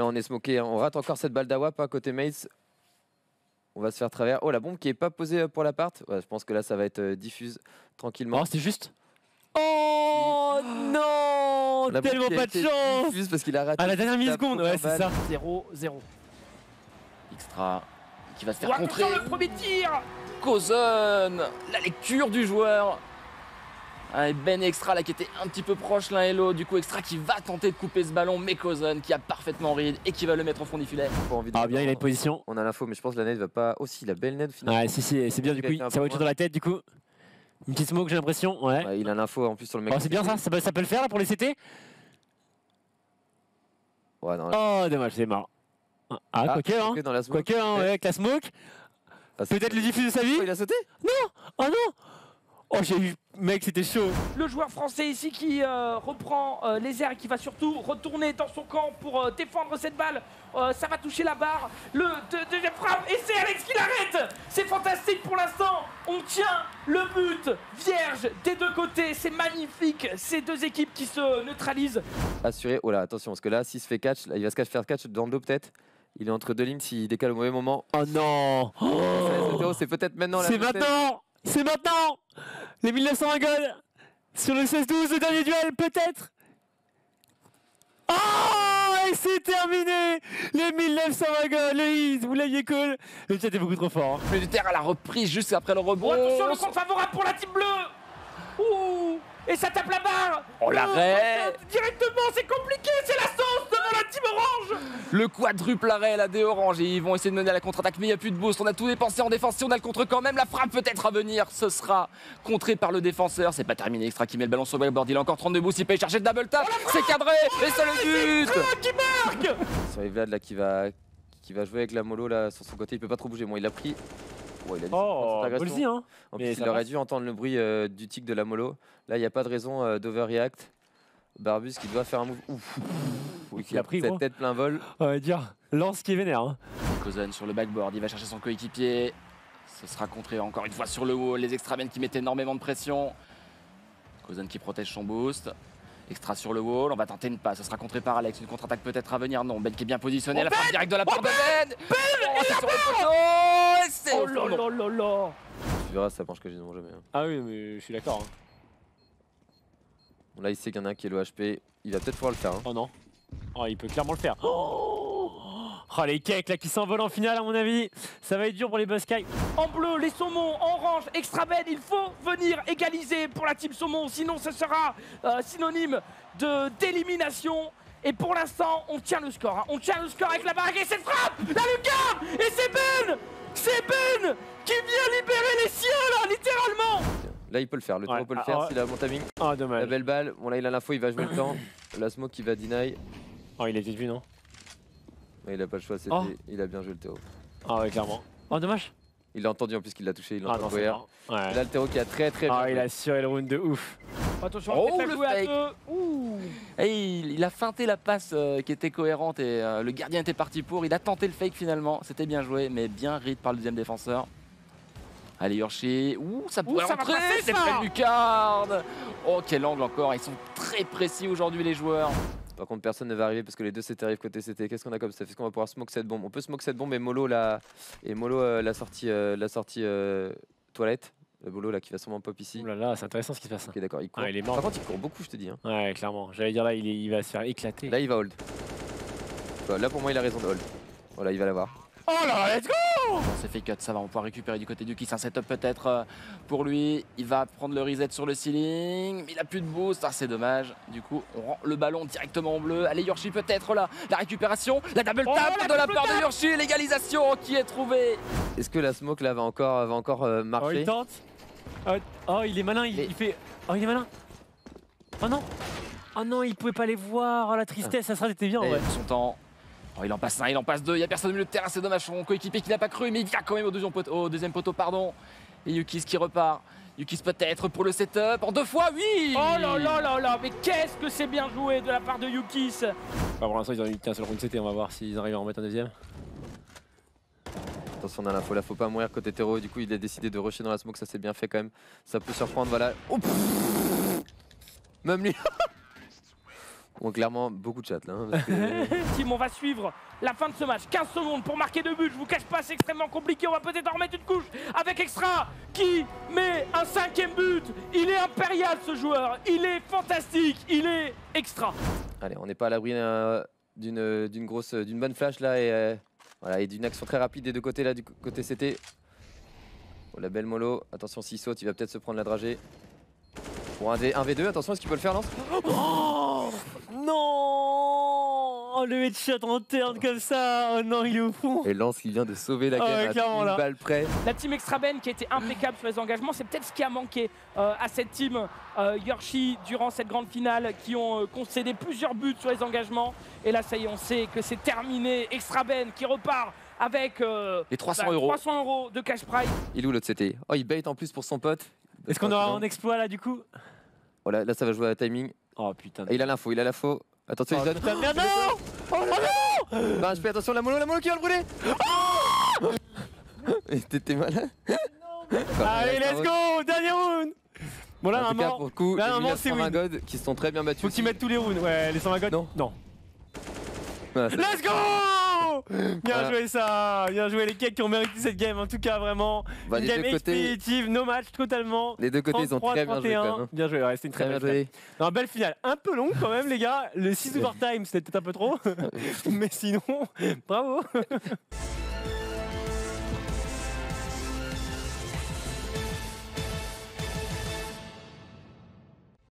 Là on est smoké, on rate encore cette balle d'Awap à côté Maze. On va se faire travers. Oh la bombe qui est pas posée pour l'appart. Ouais, je pense que là ça va être diffuse tranquillement. Oh c'est juste. Oh non, tellement pas de chance. Parce qu'il a raté. À la dernière milliseconde, ouais c'est ça. 0-0. Extra qui va se faire Oh, contrer. attention, le premier tir. Cousin, la lecture du joueur. Ah, et Ben et Extra là qui étaient un petit peu proches l'un et l'autre. Du coup Extra qui va tenter de couper ce ballon, mais Cousin qui a parfaitement read et qui va le mettre au fond du filet. Ah bien, il a une position. On a l'info, mais je pense que la net va pas. Oh si, la belle net finalement. Ouais si c'est bien du coup, ça va autour dans la tête du coup. Une petite smoke j'ai l'impression, ouais. Ouais, il a l'info en plus sur le mec. Oh c'est bien ça peut le faire là pour les CT. Ouais, non, oh dommage, c'est mort. Ah quoique hein, dans la smoke. quoique hein, ouais, avec la smoke. Ah, peut-être le diffuse de sa vie. Oh, il a sauté. Non. Oh non. Oh j'ai eu, mec c'était chaud. Le joueur français ici qui reprend les airs et qui va surtout retourner dans son camp pour défendre cette balle. Ça va toucher la barre. Le deuxième frappe et c'est Alex qui l'arrête. C'est fantastique pour l'instant. On tient le but vierge des deux côtés. C'est magnifique. Ces deux équipes qui se neutralisent. Assuré. Oh là, attention, parce que là, s'il se fait catch, là, il va se faire catch dans le dos peut-être. Il est entre deux lignes s'il décale au mauvais moment. Oh non. Oh, c'est peut-être maintenant. C'est maintenant. C'est maintenant. Les 1920 goals sur le 16-12, le dernier duel peut-être. Oh et c'est terminé. Les 1920 goals, le hit, vous l'aviez call. Le chat est beaucoup trop fort. Plus de terre à la reprise juste après le rebond. Oh, attention, le compte favorable pour la team bleue. Ouh. Et ça tape la barre. Oh l'arrêt. Directement, c'est compliqué. C'est la sauce devant la team orange. Le quadruple arrêt là des oranges et ils vont essayer de mener à la contre-attaque mais il n'y a plus de boost, on a tout dépensé en défense, si on a le contre quand même, la frappe peut-être à venir, ce sera contré par le défenseur, c'est pas terminé, Extra qui met le ballon sur le backboard, il a encore 32 boosts, il peut y chercher le double tap, c'est cadré et c'est le but. Qui marque. Sur Vlad là qui va jouer avec la mollo là sur son côté, il peut pas trop bouger. Bon, il a pris. Oh, il a dit ballsy hein. En plus, il aurait dû entendre le bruit du tic de la mollo. Là, il n'y a pas de raison d'overreact. Barbus qui doit faire un move. Ouf. Oui, il a pris cette tête plein vol. On va dire lance qui est vénère. Hein. Cousin sur le backboard, il va chercher son coéquipier. Ce sera contré encore une fois sur le wall. Les Extramen qui mettent énormément de pression. Cousin qui protège son boost. Extra sur le wall, on va tenter une passe. Ce sera contré par Alex. Une contre-attaque peut-être à venir. Non, Ben qui est bien positionné. La frappe directe de la part de Ben. C'est sur le poteau. C'est oh là là là là. Tu verras, ça penche que je ne jamais. Hein. Ah oui, mais je suis d'accord. Hein. Bon, là, il sait qu'il y en a un qui est le HP. Il va peut-être pouvoir le faire. Hein. Oh non. Oh, il peut clairement le faire. Oh, les cakes là qui s'envolent en finale à mon avis. Ça va être dur pour les Buskey. En bleu, les saumons, en orange, extra belle. Il faut venir égaliser pour la team saumon. Sinon, ce sera synonyme d'élimination. Et pour l'instant, on tient le score. Hein. On tient le score avec la barre et cette frappe. La lucarne. Et c'est Ben. C'est Ben qui vient libérer les cieux là, littéralement. Là, il peut le faire. Le tour peut le faire s'il a bon timing. Oh, dommage. La belle balle. Bon, là, il a l'info. Il va jouer le temps. La smoke qui va deny. Oh, il a peut-être vu, non? Mais il a pas le choix. Il a bien joué le terreau. Ah, ouais, clairement. Oh, dommage. Il l'a entendu en plus qu'il l'a touché. Il l'a entendu. Ouais. Là, le terreau qui a très bien. Ah, il a assuré le round de ouf. Attention, oh, le fake. Et il a feinté la passe qui était cohérente et le gardien était parti pour. Il a tenté le fake finalement. C'était bien joué, mais bien read par le deuxième défenseur. Allez, Yorshi. Ouh, ça pourrait rentrer. C'est près du card. Oh, quel angle encore. Ils sont très précis aujourd'hui, les joueurs. Par contre, personne ne va arriver parce que les deux CT arrivent côté CT. Qu'est-ce qu'on a comme ça? Est-ce qu'on va pouvoir smoke cette bombe? On peut smoke cette bombe et Molo la sortie toilette. Le Molo là qui va sûrement pop ici. Oh là là, c'est intéressant ce qui se passe. Ok, d'accord, il court. Ah, il est mort. Par contre, il court beaucoup, je te dis. Hein. Ouais, clairement. J'allais dire là, il va se faire éclater. Là, il va hold. Là, pour moi, il a raison de hold. Voilà, il va l'avoir. Oh là, let's go! C'est fake cut, ça va, on va pouvoir récupérer du côté du Kiss un setup peut-être pour lui. Il va prendre le reset sur le ceiling, mais il a plus de boost, c'est dommage. Du coup, on rend le ballon directement en bleu. Allez, Yorshi peut-être là, la récupération, la double tap de la part de Yorshi, l'égalisation qui est trouvée. Est-ce que la smoke là va encore marcher? Oh, il tente. Oh, il est malin, il fait. Oh, il est malin. Oh non. Oh non, il pouvait pas les voir. Oh, la tristesse, ça serait été bien. Ouais. Son temps. Oh, il en passe un, il en passe deux, il n'y a personne au milieu de terrain, c'est dommage, son coéquipier qui n'a pas cru, mais il vient quand même au deuxième poteau, pardon. Et Yukis qui repart. Yukis peut-être pour le setup, en deux fois, oui. Oh là là là là, mais qu'est-ce que c'est bien joué de la part de Yukis. Pour l'instant, ils ont eu qu'un seul round CT, on va voir s'ils arrivent à en mettre un deuxième. Attention, on a l'info, là, faut pas mourir côté terreau. Du coup, il a décidé de rusher dans la smoke, ça c'est bien fait quand même. Ça peut surprendre, voilà. Oh, même lui. Bon, clairement, beaucoup de chat là. Hein, parce que... Team, on va suivre la fin de ce match. 15 secondes pour marquer 2 buts. Je vous cache pas, c'est extrêmement compliqué. On va peut-être en remettre une couche avec Extra qui met un 5e but. Il est impérial ce joueur. Il est fantastique. Il est Extra. Allez, on n'est pas à l'abri d'une bonne flash là et, voilà, et d'une action très rapide des deux côtés là, du côté CT. Oh, la belle mollo. Attention, s'il saute, il va peut-être se prendre la dragée. Pour un V2, attention, est-ce qu'il peut le faire, Lance? Oh non, le headshot en turn comme ça. Oh non, il est au fond. Et Lance qui vient de sauver la Ah game ouais, à clairement, une là. balle près. La team Extra Ben qui a été impeccable sur les engagements, c'est peut-être ce qui a manqué à cette team Yorshi durant cette grande finale, qui ont concédé plusieurs buts sur les engagements. Et là, ça y est, on sait que c'est terminé. Extra Ben qui repart avec les 300 euros. 300 € de cash prize. Il est où l'autre CT? Oh, il bait en plus pour son pote. Est-ce qu'on aura un exploit là du coup? Oh, là, ça va jouer à timing. Oh putain. Et il a l'info, Attention, il donne. Putain, merde, non. Oh non! Bah, je fais attention, la mollo qui va le brûler! T'es malin? Allez, let's go, dernier round. Bon là, En tout cas, normalement, pour le coup, là, les normalement, c'est 120 win. God qui se sont très bien battus. Faut qu'ils mettent tous les rounds. Ouais, les 120 God. Non. Non. Voilà, ça- Let's go! Bien Voilà. joué ça, bien joué les cakes qui ont mérité cette game en tout cas vraiment. Bah, Une des game deux côtés- expéditive, no match totalement. Les deux côtés, ils ont très bien joué quand 33-31. même. Bien joué, ouais, c'était une très, Très bien belle finale. joué. Non, belle finale, un peu longue quand même les gars. Le 6 overtime c'était peut-être un peu trop, mais sinon, bravo.